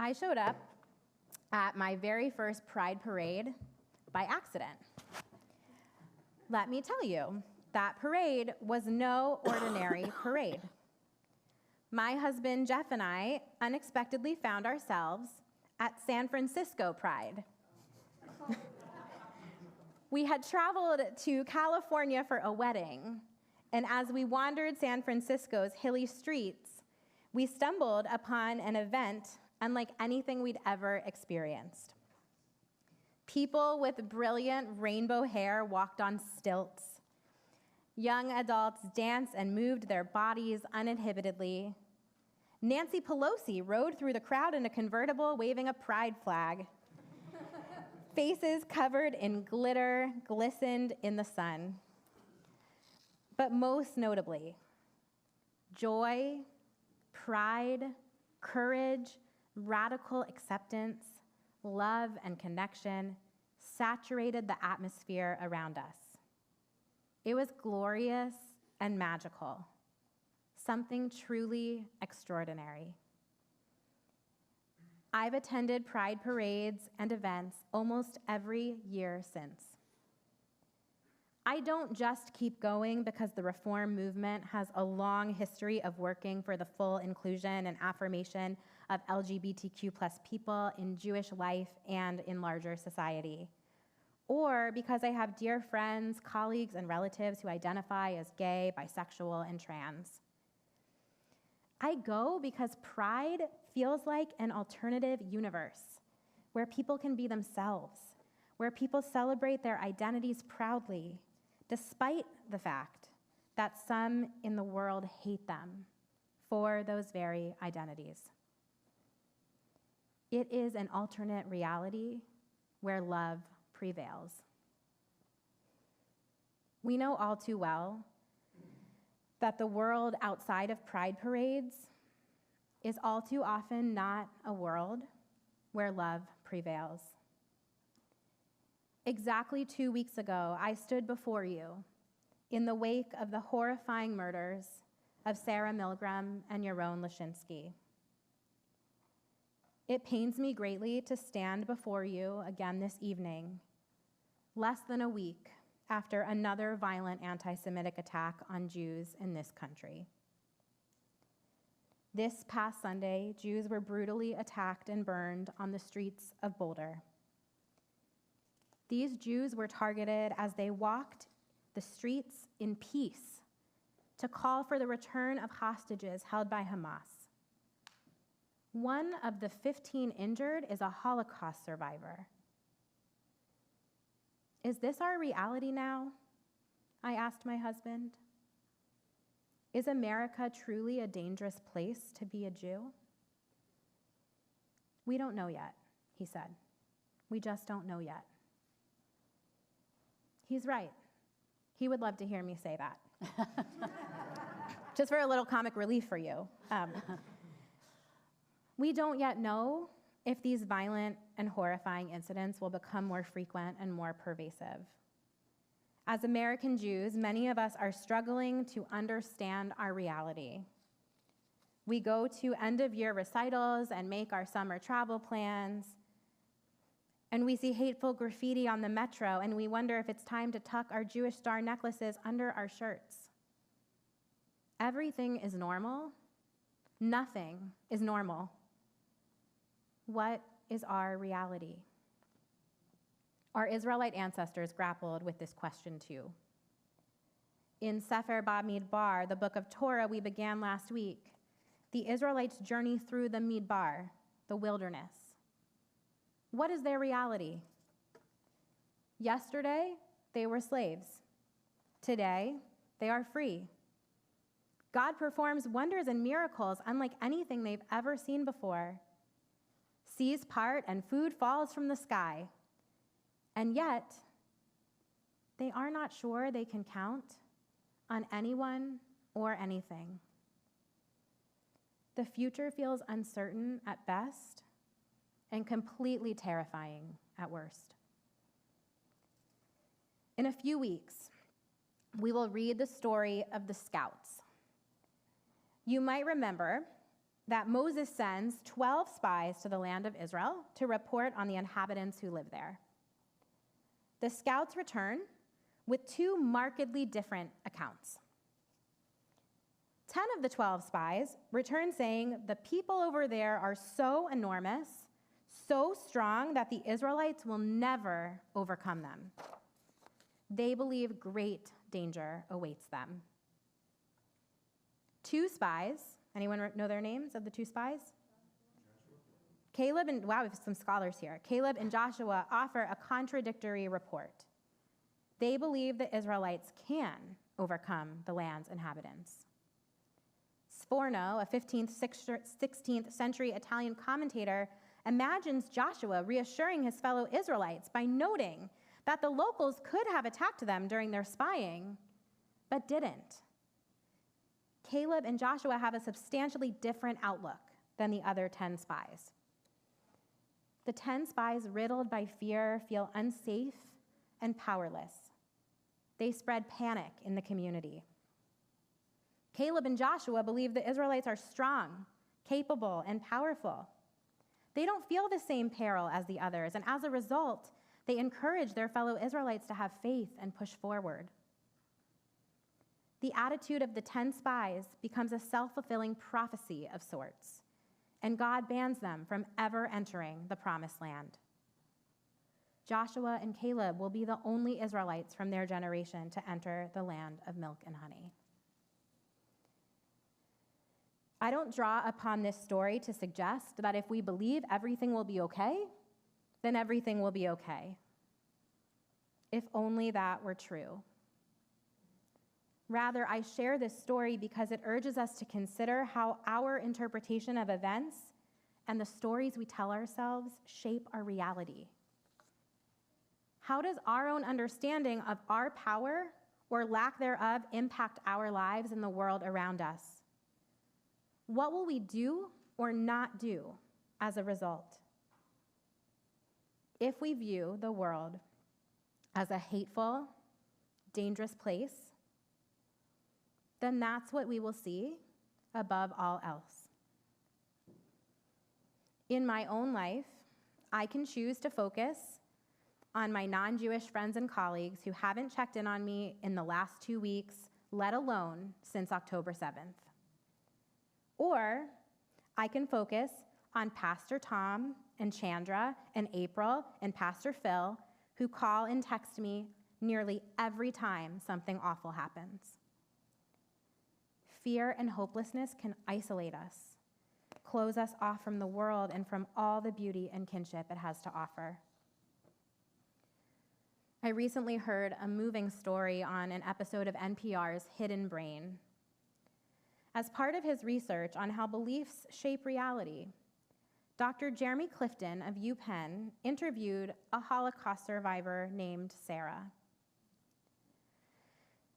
I showed up at my very first Pride parade by accident. Let me tell you, that parade was no ordinary parade. My husband Jeff and I unexpectedly found ourselves at San Francisco Pride. We had traveled to California for a wedding, and as we wandered San Francisco's hilly streets, we stumbled upon an event unlike anything we'd ever experienced. People with brilliant rainbow hair walked on stilts. Young adults danced and moved their bodies uninhibitedly. Nancy Pelosi rode through the crowd in a convertible waving a pride flag. Faces covered in glitter glistened in the sun. But most notably, joy, pride, courage, radical acceptance, love, and connection saturated the atmosphere around us. It was glorious and magical, something truly extraordinary. I've attended Pride parades and events almost every year since. I don't just keep going because the reform movement has a long history of working for the full inclusion and affirmation of LGBTQ+ people in Jewish life and in larger society, or because I have dear friends, colleagues, and relatives who identify as gay, bisexual, and trans. I go because Pride feels like an alternative universe where people can be themselves, where people celebrate their identities proudly, despite the fact that some in the world hate them for those very identities. It is an alternate reality where love prevails. We know all too well that the world outside of Pride parades is all too often not a world where love prevails. Exactly 2 weeks ago, I stood before you in the wake of the horrifying murders of Sarah Milgram and Yaron Lashinsky. It pains me greatly to stand before you again this evening, less than a week after another violent anti-Semitic attack on Jews in this country. This past Sunday, Jews were brutally attacked and burned on the streets of Boulder. These Jews were targeted as they walked the streets in peace to call for the return of hostages held by Hamas. One of the 15 injured is a Holocaust survivor. Is this our reality now? I asked my husband. Is America truly a dangerous place to be a Jew? We don't know yet, he said. We just don't know yet. He's right. He would love to hear me say that. Just for a little comic relief for you. We don't yet know if these violent and horrifying incidents will become more frequent and more pervasive. As American Jews, many of us are struggling to understand our reality. We go to end-of-year recitals and make our summer travel plans, and we see hateful graffiti on the metro, and we wonder if it's time to tuck our Jewish star necklaces under our shirts. Everything is normal. Nothing is normal. What is our reality? Our Israelite ancestors grappled with this question too. In Sefer Bamidbar, the book of Torah we began last week, the Israelites journey through the Midbar, the wilderness. What is their reality? Yesterday, they were slaves. Today, they are free. God performs wonders and miracles unlike anything they've ever seen before. Seas part and food falls from the sky. And yet, they are not sure they can count on anyone or anything. The future feels uncertain at best and completely terrifying at worst. In a few weeks, we will read the story of the Scouts. You might remember that Moses sends 12 spies to the land of Israel to report on the inhabitants who live there. The scouts return with two markedly different accounts. 10 of the 12 spies return saying the people over there are so enormous, so strong that the Israelites will never overcome them. They believe great danger awaits them. 2 spies, anyone know their names of the 2 spies? Caleb and, wow, we have some scholars here. Caleb and Joshua offer a contradictory report. They believe the Israelites can overcome the land's inhabitants. Sforno, a 15th, 16th century Italian commentator, imagines Joshua reassuring his fellow Israelites by noting that the locals could have attacked them during their spying, but didn't. Caleb and Joshua have a substantially different outlook than the other 10 spies. The 10 spies, riddled by fear, feel unsafe and powerless. They spread panic in the community. Caleb and Joshua believe the Israelites are strong, capable, and powerful. They don't feel the same peril as the others, and as a result, they encourage their fellow Israelites to have faith and push forward. The attitude of the 10 spies becomes a self-fulfilling prophecy of sorts, and God bans them from ever entering the promised land. Joshua and Caleb will be the only Israelites from their generation to enter the land of milk and honey. I don't draw upon this story to suggest that if we believe everything will be okay, then everything will be okay. If only that were true. Rather, I share this story because it urges us to consider how our interpretation of events and the stories we tell ourselves shape our reality. How does our own understanding of our power or lack thereof impact our lives and the world around us? What will we do or not do as a result? If we view the world as a hateful, dangerous place, then that's what we will see above all else. In my own life, I can choose to focus on my non-Jewish friends and colleagues who haven't checked in on me in the last 2 weeks, let alone since October 7th. Or I can focus on Pastor Tom and Chandra and April and Pastor Phil, who call and text me nearly every time something awful happens. Fear and hopelessness can isolate us, close us off from the world and from all the beauty and kinship it has to offer. I recently heard a moving story on an episode of NPR's Hidden Brain. As part of his research on how beliefs shape reality, Dr. Jeremy Clifton of UPenn interviewed a Holocaust survivor named Sarah.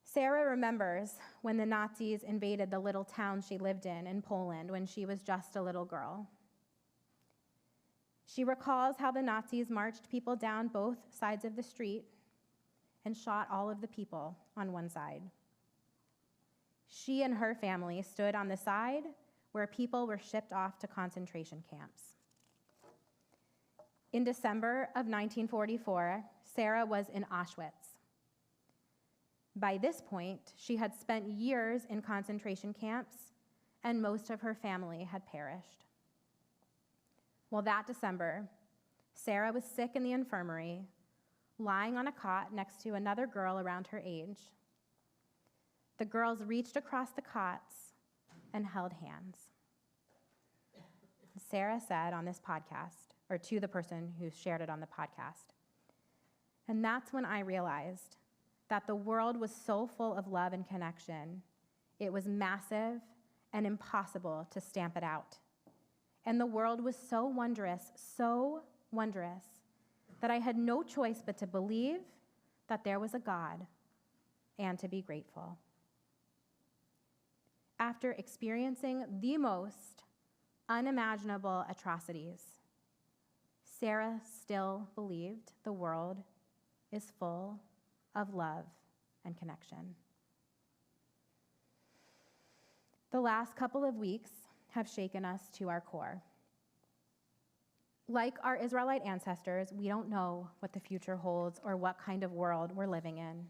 Sarah remembers when the Nazis invaded the little town she lived in Poland when she was just a little girl. She recalls how the Nazis marched people down both sides of the street and shot all of the people on one side. She and her family stood on the side where people were shipped off to concentration camps. In December of 1944, Sarah was in Auschwitz. By this point, she had spent years in concentration camps, and most of her family had perished. Well, that December, Sarah was sick in the infirmary, lying on a cot next to another girl around her age. The girls reached across the cots and held hands. Sarah said on this podcast, or to the person who shared it on the podcast, and that's when I realized that the world was so full of love and connection, it was massive and impossible to stamp it out. And the world was so wondrous, that I had no choice but to believe that there was a God and to be grateful. After experiencing the most unimaginable atrocities, Sarah still believed the world is full of love and connection. The last couple of weeks have shaken us to our core. Like our Israelite ancestors, we don't know what the future holds or what kind of world we're living in.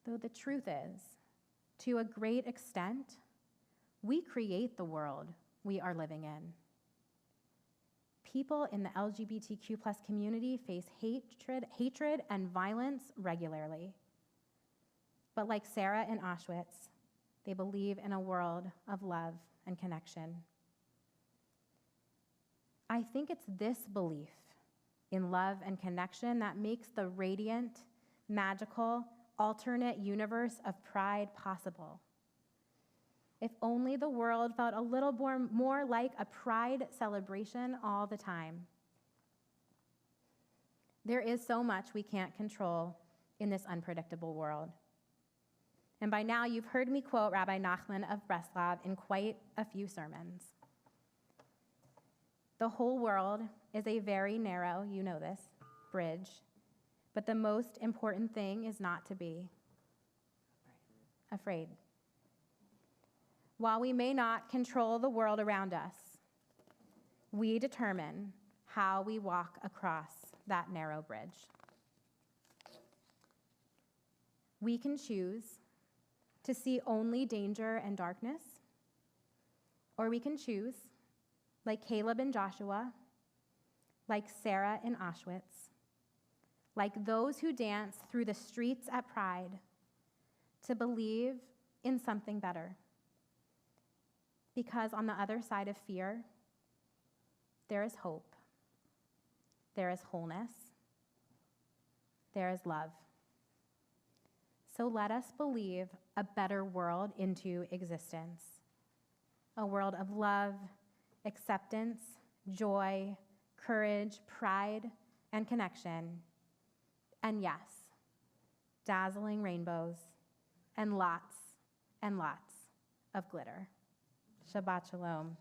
Though the truth is, to a great extent, we create the world we are living in. People in the LGBTQ+ community face hatred and violence regularly. But like Sarah in Auschwitz, they believe in a world of love and connection. I think it's this belief in love and connection that makes the radiant, magical, alternate universe of Pride possible. If only the world felt a little more like a Pride celebration all the time. There is so much we can't control in this unpredictable world. And by now, you've heard me quote Rabbi Nachman of Breslov in quite a few sermons. The whole world is a very narrow, you know this, bridge, but the most important thing is not to be afraid. While we may not control the world around us, we determine how we walk across that narrow bridge. We can choose to see only danger and darkness, or we can choose, like Caleb and Joshua, like Sarah in Auschwitz, like those who dance through the streets at Pride, to believe in something better. Because on the other side of fear, there is hope, there is wholeness, there is love. So let us believe a better world into existence, a world of love, acceptance, joy, courage, pride, and connection, and yes, dazzling rainbows and lots of glitter. Shabbat shalom.